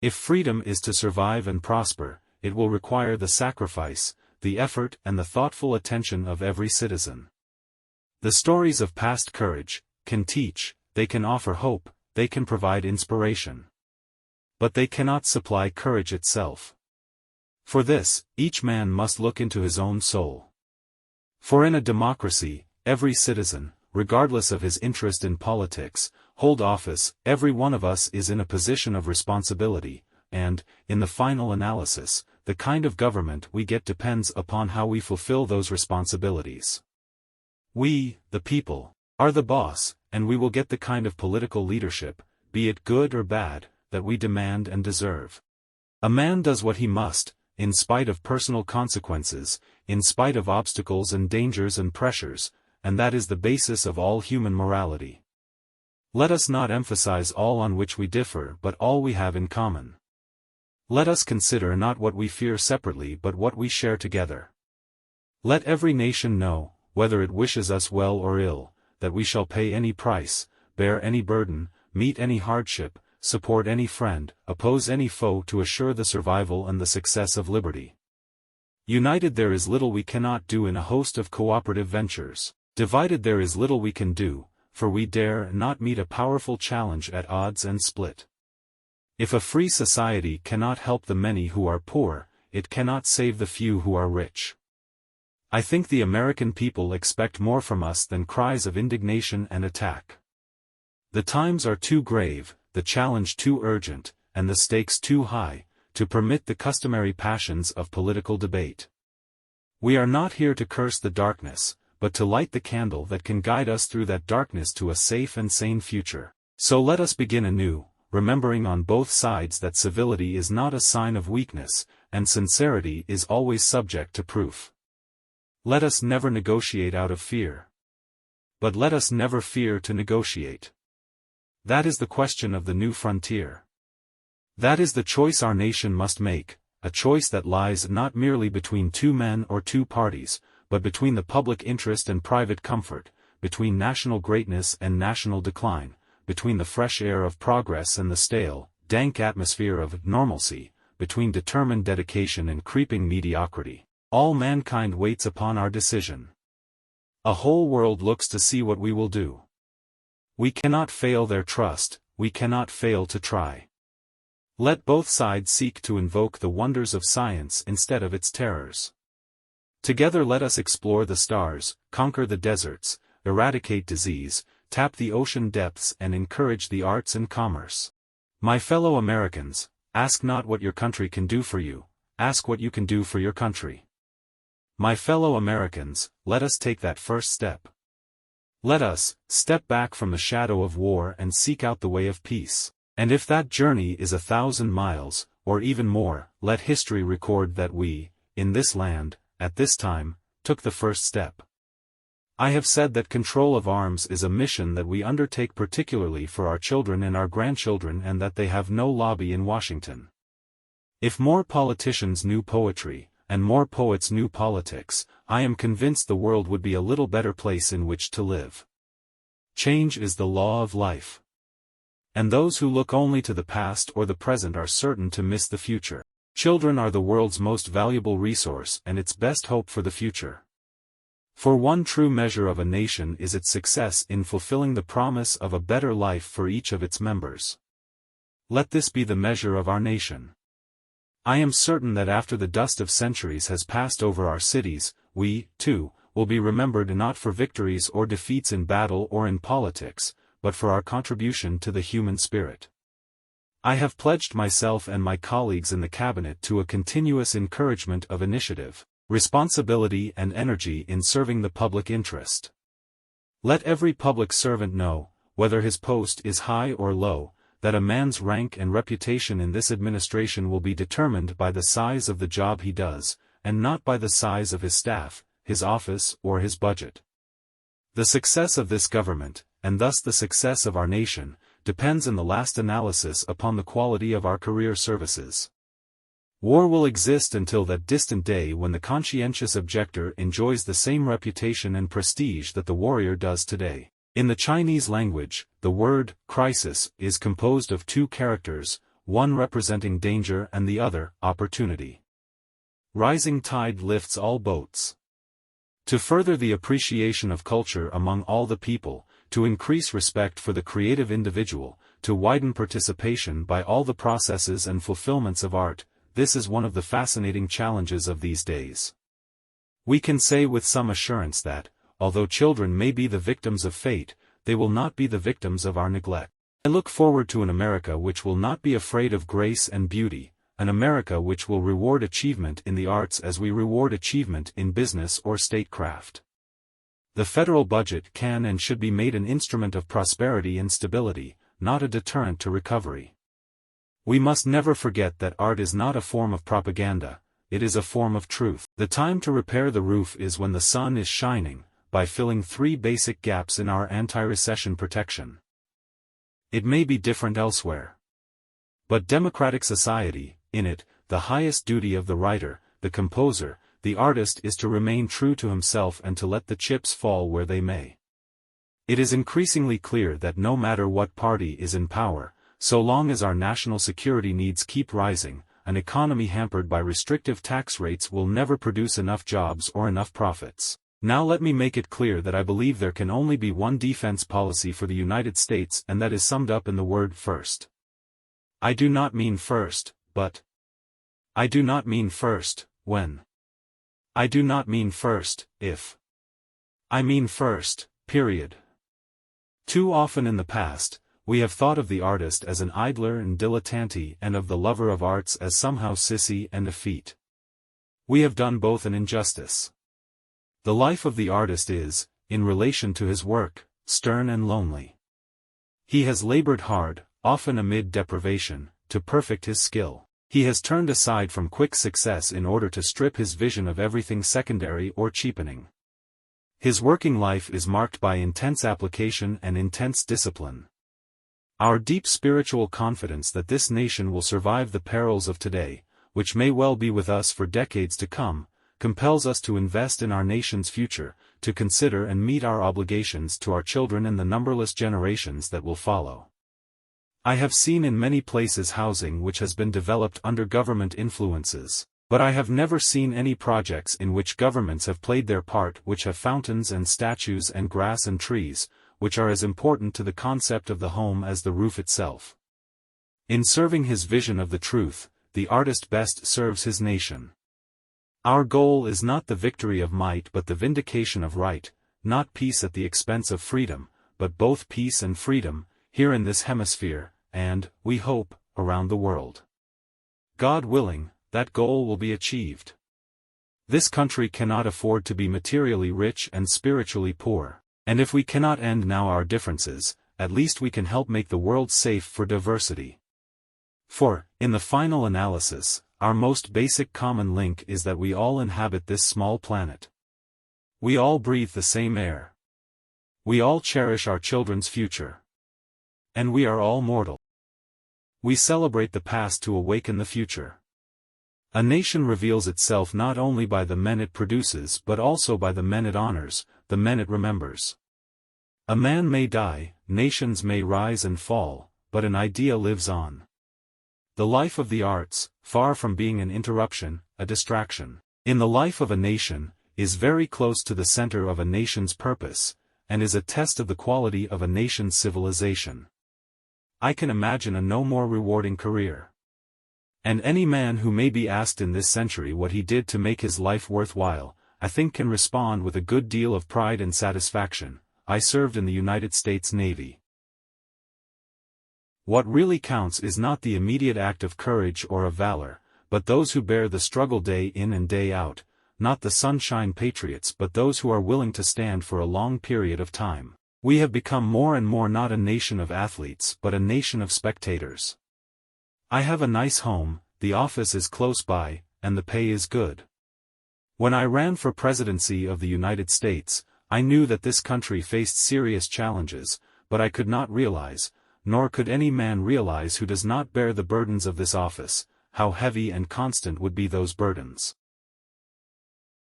If freedom is to survive and prosper, it will require the sacrifice, the effort and the thoughtful attention of every citizen. The stories of past courage can teach, they can offer hope, they can provide inspiration. But they cannot supply courage itself. For this, each man must look into his own soul. For in a democracy, every citizen, regardless of his interest in politics, hold office, every one of us is in a position of responsibility, and, in the final analysis, the kind of government we get depends upon how we fulfill those responsibilities. We, the people, are the boss, and we will get the kind of political leadership, be it good or bad, that we demand and deserve. A man does what he must, in spite of personal consequences, in spite of obstacles and dangers and pressures, and that is the basis of all human morality. Let us not emphasize all on which we differ but all we have in common. Let us consider not what we fear separately but what we share together. Let every nation know, whether it wishes us well or ill, that we shall pay any price, bear any burden, meet any hardship, support any friend, oppose any foe to assure the survival and the success of liberty. United there is little we cannot do in a host of cooperative ventures. Divided there is little we can do, for we dare not meet a powerful challenge at odds and split. If a free society cannot help the many who are poor, it cannot save the few who are rich. I think the American people expect more from us than cries of indignation and attack. The times are too grave, the challenge too urgent, and the stakes too high, to permit the customary passions of political debate. We are not here to curse the darkness, but to light the candle that can guide us through that darkness to a safe and sane future. So let us begin anew, remembering on both sides that civility is not a sign of weakness, and sincerity is always subject to proof. Let us never negotiate out of fear. But let us never fear to negotiate. That is the question of the new frontier. That is the choice our nation must make, a choice that lies not merely between two men or two parties, but between the public interest and private comfort, between national greatness and national decline, between the fresh air of progress and the stale, dank atmosphere of normalcy, between determined dedication and creeping mediocrity. All mankind waits upon our decision. A whole world looks to see what we will do. We cannot fail their trust, we cannot fail to try. Let both sides seek to invoke the wonders of science instead of its terrors. Together let us explore the stars, conquer the deserts, eradicate disease, tap the ocean depths and encourage the arts and commerce. My fellow Americans, ask not what your country can do for you, ask what you can do for your country. My fellow Americans, let us take that first step. Let us step back from the shadow of war and seek out the way of peace. And if that journey is 1,000 miles, or even more, let history record that we, in this land, at this time, took the first step. I have said that control of arms is a mission that we undertake particularly for our children and our grandchildren and that they have no lobby in Washington. If more politicians knew poetry, and more poets knew politics, I am convinced the world would be a little better place in which to live. Change is the law of life. And those who look only to the past or the present are certain to miss the future. Children are the world's most valuable resource and its best hope for the future. For one true measure of a nation is its success in fulfilling the promise of a better life for each of its members. Let this be the measure of our nation. I am certain that after the dust of centuries has passed over our cities, we, too, will be remembered not for victories or defeats in battle or in politics, but for our contribution to the human spirit. I have pledged myself and my colleagues in the cabinet to a continuous encouragement of initiative, responsibility and energy in serving the public interest. Let every public servant know, whether his post is high or low, that a man's rank and reputation in this administration will be determined by the size of the job he does, and not by the size of his staff, his office or his budget. The success of this government, and thus the success of our nation, depends in the last analysis upon the quality of our career services. War will exist until that distant day when the conscientious objector enjoys the same reputation and prestige that the warrior does today. In the Chinese language, the word crisis is composed of two characters, one representing danger and the other, opportunity. Rising tide lifts all boats. To further the appreciation of culture among all the people, to increase respect for the creative individual, to widen participation by all the processes and fulfillments of art, this is one of the fascinating challenges of these days. We can say with some assurance that, although children may be the victims of fate, they will not be the victims of our neglect. I look forward to an America which will not be afraid of grace and beauty, an America which will reward achievement in the arts as we reward achievement in business or statecraft. The federal budget can and should be made an instrument of prosperity and stability, not a deterrent to recovery. We must never forget that art is not a form of propaganda, it is a form of truth. The time to repair the roof is when the sun is shining, by filling 3 basic gaps in our anti-recession protection. It may be different elsewhere. But democratic society, in it, the highest duty of the writer, the composer, the artist is to remain true to himself and to let the chips fall where they may. It is increasingly clear that no matter what party is in power, so long as our national security needs keep rising, an economy hampered by restrictive tax rates will never produce enough jobs or enough profits. Now let me make it clear that I believe there can only be one defense policy for the United States, and that is summed up in the word first. I do not mean first, but. I do not mean first, when. I do not mean first, if. I mean first, period. Too often in the past, we have thought of the artist as an idler and dilettante and of the lover of arts as somehow sissy and effete. We have done both an injustice. The life of the artist is, in relation to his work, stern and lonely. He has labored hard, often amid deprivation, to perfect his skill. He has turned aside from quick success in order to strip his vision of everything secondary or cheapening. His working life is marked by intense application and intense discipline. Our deep spiritual confidence that this nation will survive the perils of today, which may well be with us for decades to come, compels us to invest in our nation's future, to consider and meet our obligations to our children and the numberless generations that will follow. I have seen in many places housing which has been developed under government influences, but I have never seen any projects in which governments have played their part, which have fountains and statues and grass and trees, which are as important to the concept of the home as the roof itself. In serving his vision of the truth, the artist best serves his nation. Our goal is not the victory of might but the vindication of right, not peace at the expense of freedom, but both peace and freedom, here in this hemisphere, and, we hope, around the world. God willing, that goal will be achieved. This country cannot afford to be materially rich and spiritually poor, and if we cannot end now our differences, at least we can help make the world safe for diversity. For, in the final analysis, our most basic common link is that we all inhabit this small planet. We all breathe the same air. We all cherish our children's future. And we are all mortal. We celebrate the past to awaken the future. A nation reveals itself not only by the men it produces but also by the men it honors, the men it remembers. A man may die, nations may rise and fall, but an idea lives on. The life of the arts, far from being an interruption, a distraction, in the life of a nation, is very close to the center of a nation's purpose, and is a test of the quality of a nation's civilization. I can imagine a no more rewarding career. And any man who may be asked in this century what he did to make his life worthwhile, I think can respond with a good deal of pride and satisfaction: I served in the United States Navy. What really counts is not the immediate act of courage or of valor, but those who bear the struggle day in and day out, not the sunshine patriots but those who are willing to stand for a long period of time. We have become more and more not a nation of athletes but a nation of spectators. I have a nice home, the office is close by, and the pay is good. When I ran for presidency of the United States, I knew that this country faced serious challenges, but I could not realize, nor could any man realize who does not bear the burdens of this office, how heavy and constant would be those burdens.